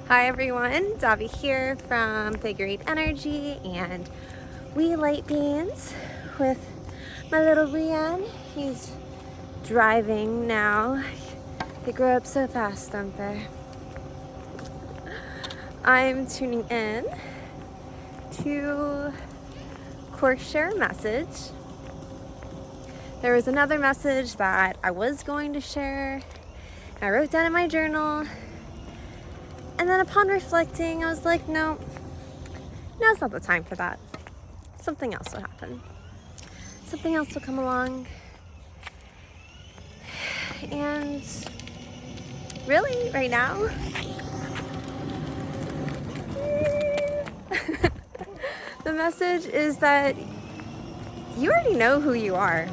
Hi everyone, Davi here from Figure 8 Energy, and we light beans with my little Rian. He's driving now. They grow up so fast, don't they? I'm tuning in to Quark's share message. There was another message that I was going to share. I wrote down in my journal, and then upon reflecting, I was like, no, now's not the time for that. Something else will happen. Something else will come along. And really, right now, the message is that you already know who you are.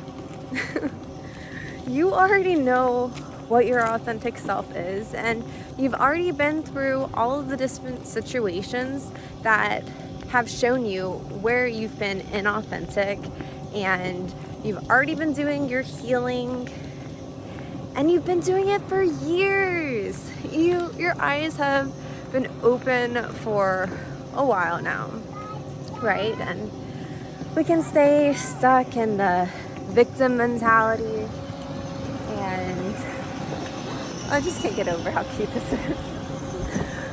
You already know what your authentic self is, and you've already been through all of the different situations that have shown you where you've been inauthentic, and you've already been doing your healing, and you've been doing it for years. Your eyes have been open for a while now, right? And we can stay stuck in the victim mentality, and I just can't get over how cute this is.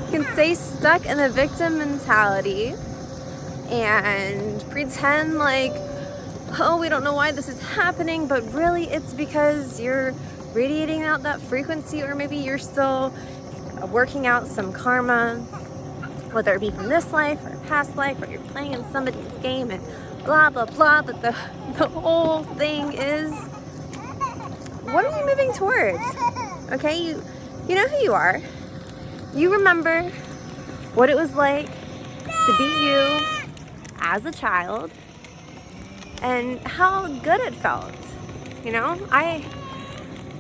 We can stay stuck in the victim mentality and pretend like, oh, we don't know why this is happening, but really it's because you're radiating out that frequency, or maybe you're still working out some karma, whether it be from this life or past life, or you're playing in somebody's game and blah blah blah. But the whole thing is, what are you moving towards? Okay, you know who you are. You remember what it was like to be you as a child and how good it felt. You know, I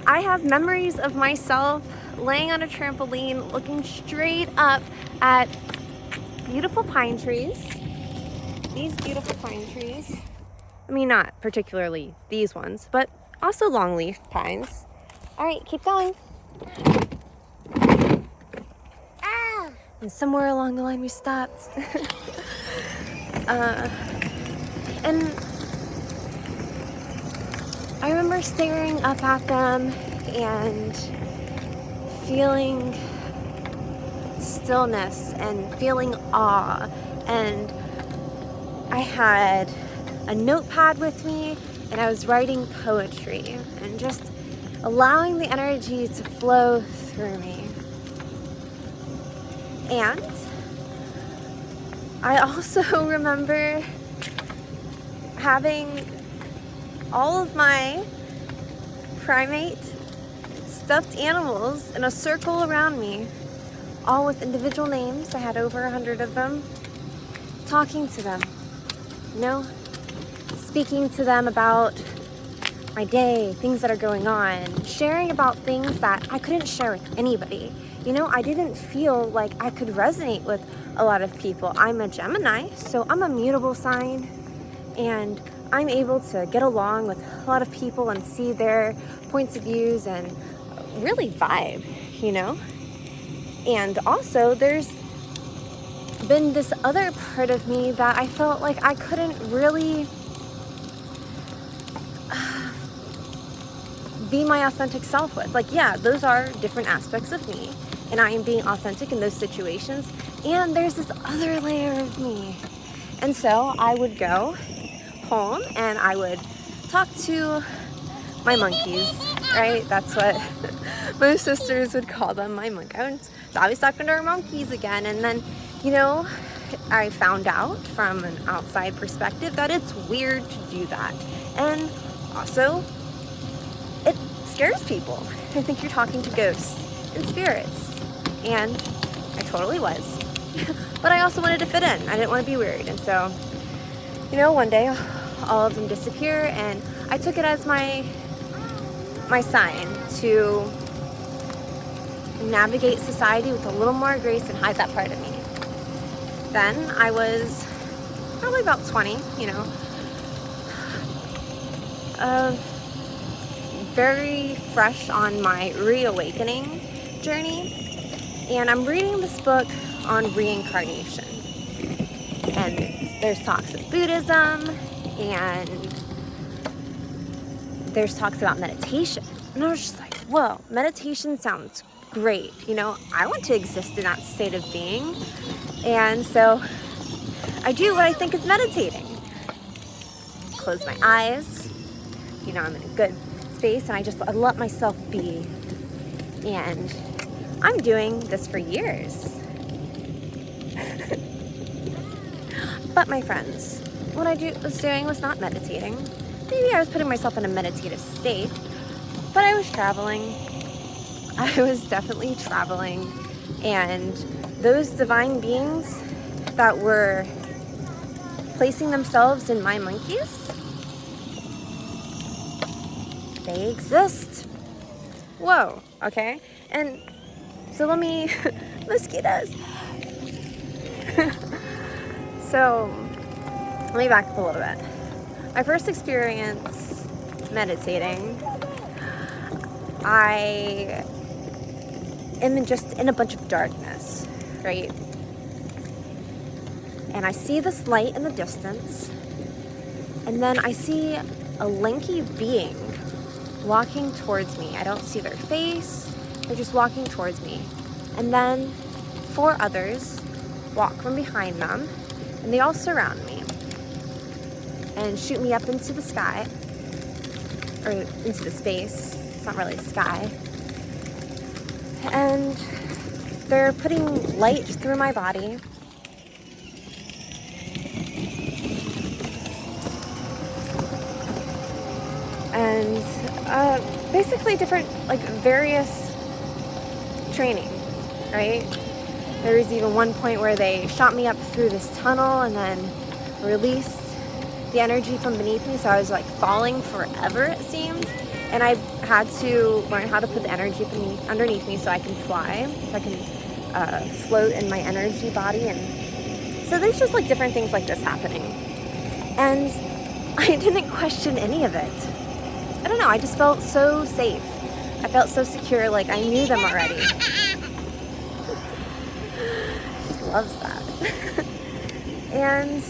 have memories of myself laying on a trampoline looking straight up at beautiful pine trees. These beautiful pine trees. I mean, not particularly these ones, but also longleaf pines. All right, keep going. And somewhere along the line we stopped. And I remember staring up at them and feeling stillness and feeling awe. And I had a notepad with me, and I was writing poetry and just allowing the energy to flow through me. And I also remember having all of my primate stuffed animals in a circle around me, all with individual names. I had over 100 of them, talking to them, you know, speaking to them about my day, things that are going on, sharing about things that I couldn't share with anybody. You know, I didn't feel like I could resonate with a lot of people. I'm a Gemini, so I'm a mutable sign, and I'm able to get along with a lot of people and see their points of views and really vibe, you know? And also there's been this other part of me that I felt like I couldn't really be my authentic self with. Like, yeah, those are different aspects of me, and I am being authentic in those situations. And there's this other layer of me. And so I would go home and I would talk to my monkeys, right? That's what my sisters would call them, my monkeys. So I was talking to our monkeys again. And then, you know, I found out from an outside perspective that it's weird to do that. And also, it scares people. I think you're talking to ghosts and spirits. And I totally was. But I also wanted to fit in. I didn't want to be weird. And so, you know, one day all of them disappear, and I took it as my sign to navigate society with a little more grace and hide that part of me. Then I was probably about 20, you know, very fresh on my reawakening journey, And I'm reading this book on reincarnation. And there's talks of Buddhism, and there's talks about meditation. And I was just like, whoa, meditation sounds great. You know, I want to exist in that state of being. And so I do what I think is meditating. Close my eyes. You know, I'm in a good space, and I let myself be. And I'm doing this for years. But my friends, what I was doing was not meditating. Maybe I was putting myself in a meditative state, but I was traveling. I was definitely traveling, and those divine beings that were placing themselves in my monkeys, they exist. Whoa, okay? And so mosquitoes. So, let me back up a little bit. My first experience meditating, I am just in a bunch of darkness, right? And I see this light in the distance, and then I see a lanky being walking towards me. I don't see their face, they're just walking towards me. And then 4 others walk from behind them, and they all surround me and shoot me up into the sky, or into the space. It's not really the sky. And they're putting light through my body. And basically different, like various training, right? There was even one point where they shot me up through this tunnel and then released the energy from beneath me, so I was like falling forever, it seemed. And I had to learn how to put the energy underneath me so I can fly, so I can float in my energy body. And so there's just like different things like this happening. And I didn't question any of it. I don't know, I just felt so safe. I felt so secure, like I knew them already. She loves that. And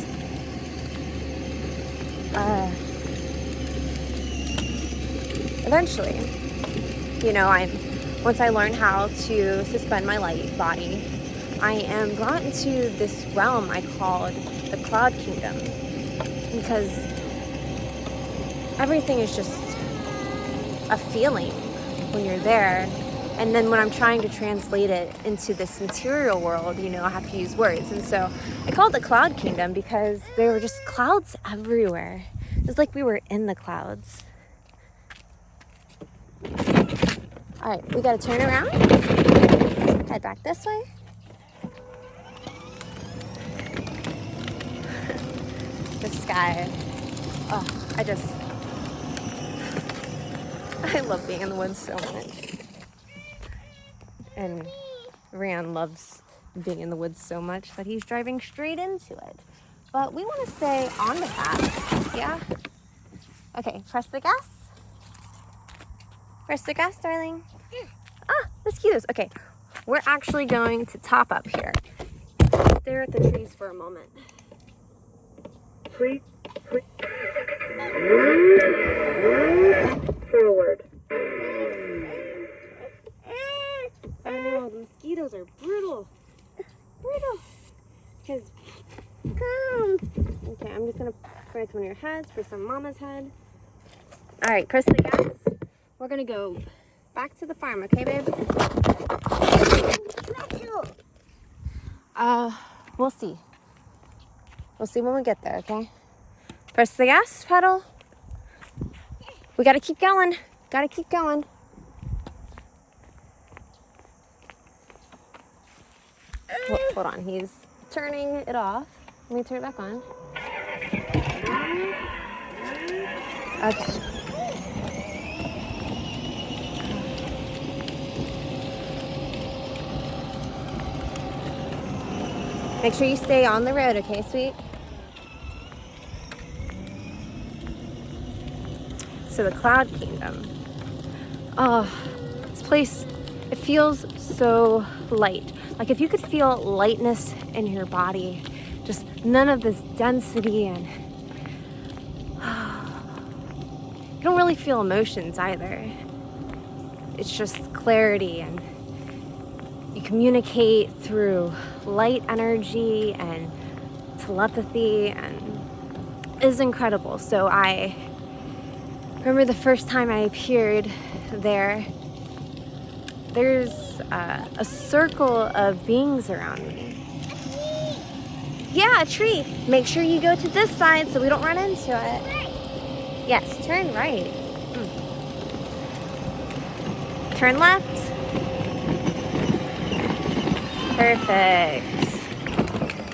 eventually, you know, once I learned how to suspend my light body, I am brought into this realm I called the Cloud Kingdom, because everything is just a feeling when you're there. And then when I'm trying to translate it into this material world, you know, I have to use words. And so I called it the Cloud Kingdom because there were just clouds everywhere. It was like we were in the clouds. All right, we gotta turn around, head back this way. The sky, oh, I love being in the woods so much. And Ryan loves being in the woods so much that he's driving straight into it. But we want to stay on the path, yeah? Okay, press the gas. Press the gas, darling. Ah, mosquitoes. Okay, we're actually going to top up here. Stare at the trees for a moment. Forward. Oh, the mosquitoes are brutal. Because, come. Okay, I'm just going to press one of your heads, press on Mama's head. All right, press the gas. We're going to go back to the farm, okay, babe? We'll see. We'll see when we get there, okay? Press the gas pedal. We got to keep going. Hold on, he's turning it off. Let me turn it back on. Okay. Make sure you stay on the road, okay, sweet? So the Cloud Kingdom. Oh, this place It feels so light. Like if you could feel lightness in your body, just none of this density, and you don't really feel emotions either. It's just clarity, and you communicate through light energy and telepathy, and it's incredible. So I remember the first time I appeared there, there's a circle of beings around me. Yeah, a tree. Make sure you go to this side so we don't run into it. Yes, turn right. Turn left. Perfect.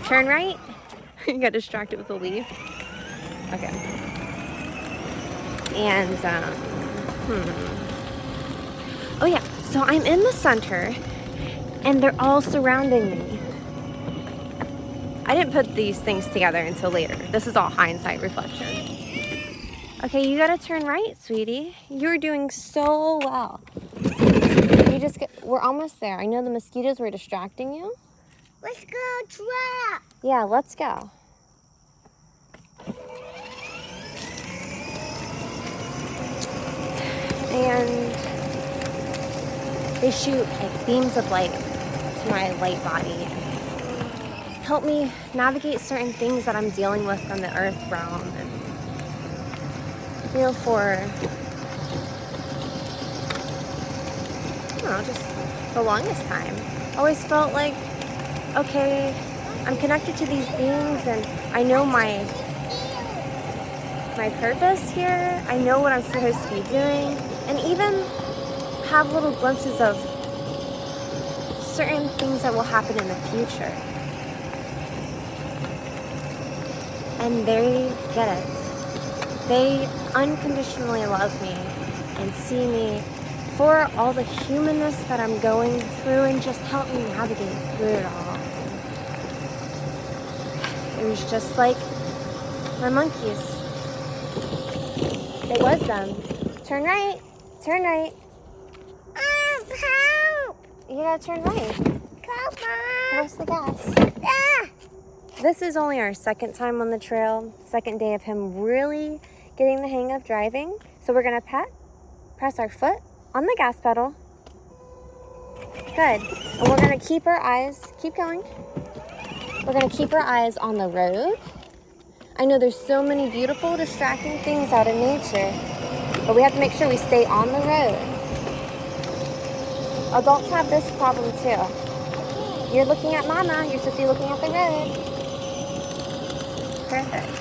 Turn right. You got distracted with the leaf. Okay. And, oh yeah, so I'm in the center, and they're all surrounding me. I didn't put these things together until later. This is all hindsight reflection. Okay, you gotta turn right, sweetie. You're doing so well. We're almost there. I know the mosquitoes were distracting you. Let's go trap. Yeah, let's go. And they shoot like beams of light to my light body. Help me navigate certain things that I'm dealing with from the earth realm. And, you know, for, I don't know, just the longest time. I always felt like, okay, I'm connected to these beings, and I know my purpose here. I know what I'm supposed to be doing, and even have little glimpses of certain things that will happen in the future. And they get it. They unconditionally love me and see me for all the humanness that I'm going through, and just help me navigate through it all. It was just like my monkeys. It was them. Turn right. Turn right. Help! You gotta turn right. Come on. Where's the gas? Ah. This is only our second time on the trail, second day of him really getting the hang of driving. So we're gonna press our foot on the gas pedal. Good. And we're gonna keep going. We're gonna keep our eyes on the road. I know there's so many beautiful, distracting things out in nature, but we have to make sure we stay on the road. Adults have this problem too. You're looking at mama, you're supposed to be looking at the road. Perfect.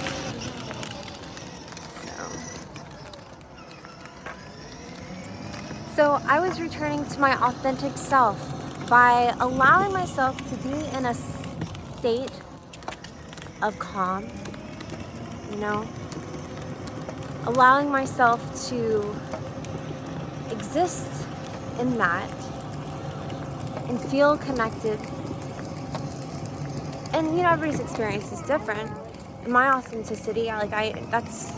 So I was returning to my authentic self by allowing myself to be in a state of calm, you know, allowing myself to exist in that and feel connected. And you know, everybody's experience is different. In my authenticity, that's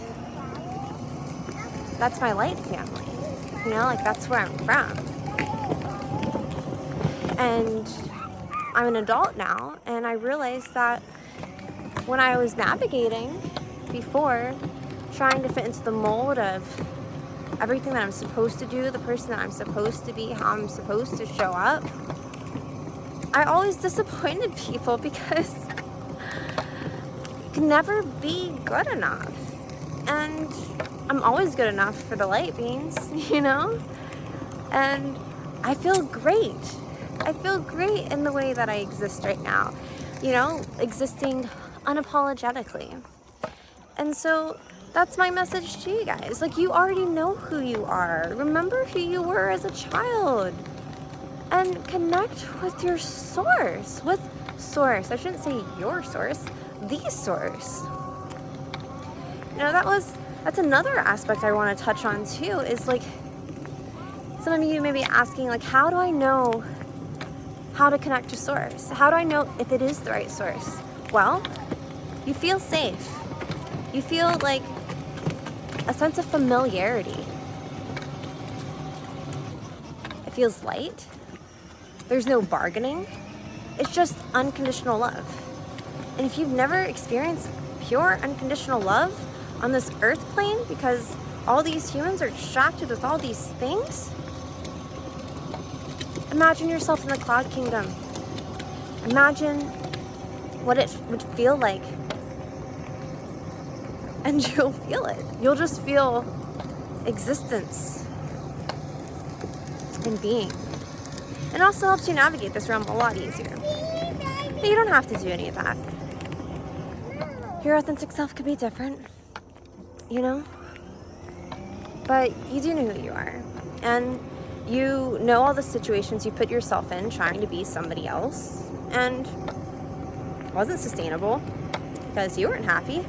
my light family. You know, like that's where I'm from. And I'm an adult now, and I realized that when I was navigating before, trying to fit into the mold of everything that I'm supposed to do, the person that I'm supposed to be, how I'm supposed to show up, I always disappointed people because you can never be good enough. And I'm always good enough for the light beings, you know? And I feel great. I feel great in the way that I exist right now, you know, existing unapologetically. And so that's my message to you guys. Like, you already know who you are. Remember who you were as a child. And connect with your source. With source. I shouldn't say your source. The source. You know, that's another aspect I want to touch on too, is like, some of you may be asking, like, how do I know how to connect to source? How do I know if it is the right source? Well, you feel safe. You feel like a sense of familiarity. It feels light. There's no bargaining. It's just unconditional love. And if you've never experienced pure unconditional love on this earth plane, because all these humans are distracted with all these things, imagine yourself in the cloud kingdom. Imagine what it would feel like. And you'll feel it. You'll just feel existence and being. It also helps you navigate this realm a lot easier. But you don't have to do any of that. Your authentic self could be different, you know? But you do know who you are. And you know all the situations you put yourself in trying to be somebody else. And it wasn't sustainable because you weren't happy.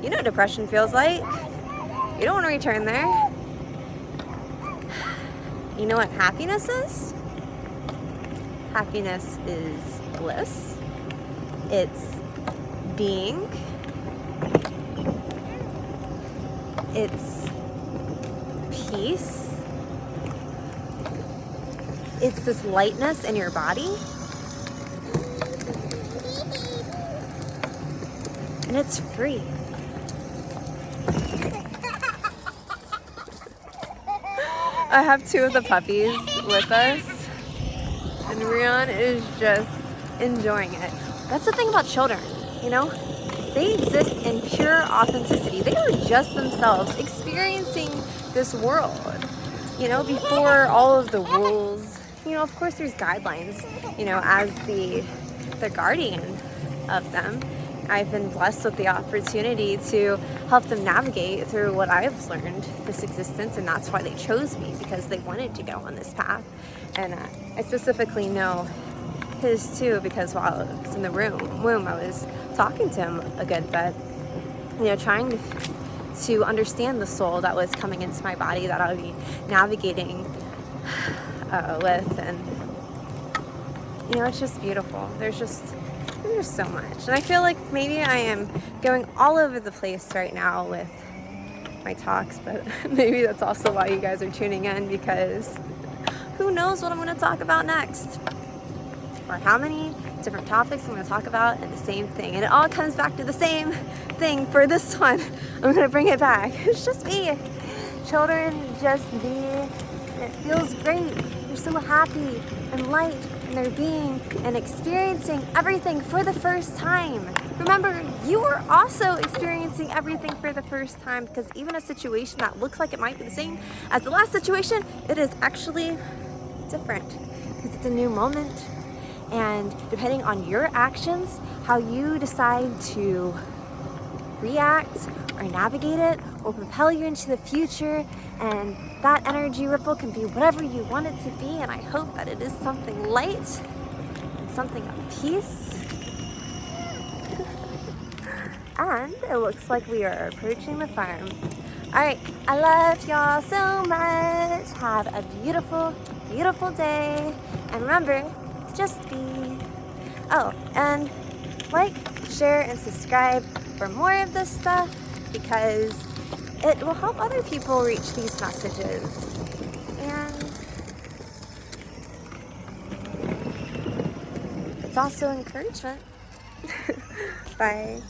You know what depression feels like. You don't want to return there. You know what happiness is? Happiness is bliss. It's being. It's peace. It's this lightness in your body. And it's free. I have two of the puppies with us, and Rion is just enjoying it. That's the thing about children, you know? They exist in pure authenticity. They are just themselves experiencing this world, you know, before all of the rules. You know, of course there's guidelines, you know, as the guardian of them. I've been blessed with the opportunity to help them navigate through what I've learned, this existence, and that's why they chose me, because they wanted to go on this path. And I specifically know his too, because while I was in the womb, I was talking to him a good bit, you know, trying to understand the soul that was coming into my body that I would be navigating with, and you know, it's just beautiful. There's so much, and I feel like maybe I am going all over the place right now with my talks, but maybe that's also why you guys are tuning in, because who knows what I'm going to talk about next, or how many different topics I'm going to talk about, and the same thing, and it all comes back to the same thing. For this one, I'm going to bring it back. It's just be. Children, just be. And it feels great. You're so happy and light in their being and experiencing everything for the first time. Remember, you are also experiencing everything for the first time, because even a situation that looks like it might be the same as the last situation, it is actually different, because it's a new moment. And depending on your actions, how you decide to react or navigate it will propel you into the future, and that energy ripple can be whatever you want it to be. And I hope that it is something light and something of peace. And it looks like we are approaching the farm. All right, I love y'all so much. Have a beautiful, beautiful day. And remember, just be. Oh, and like, share, and subscribe for more of this stuff, because it will help other people reach these messages. And it's also encouragement. Bye.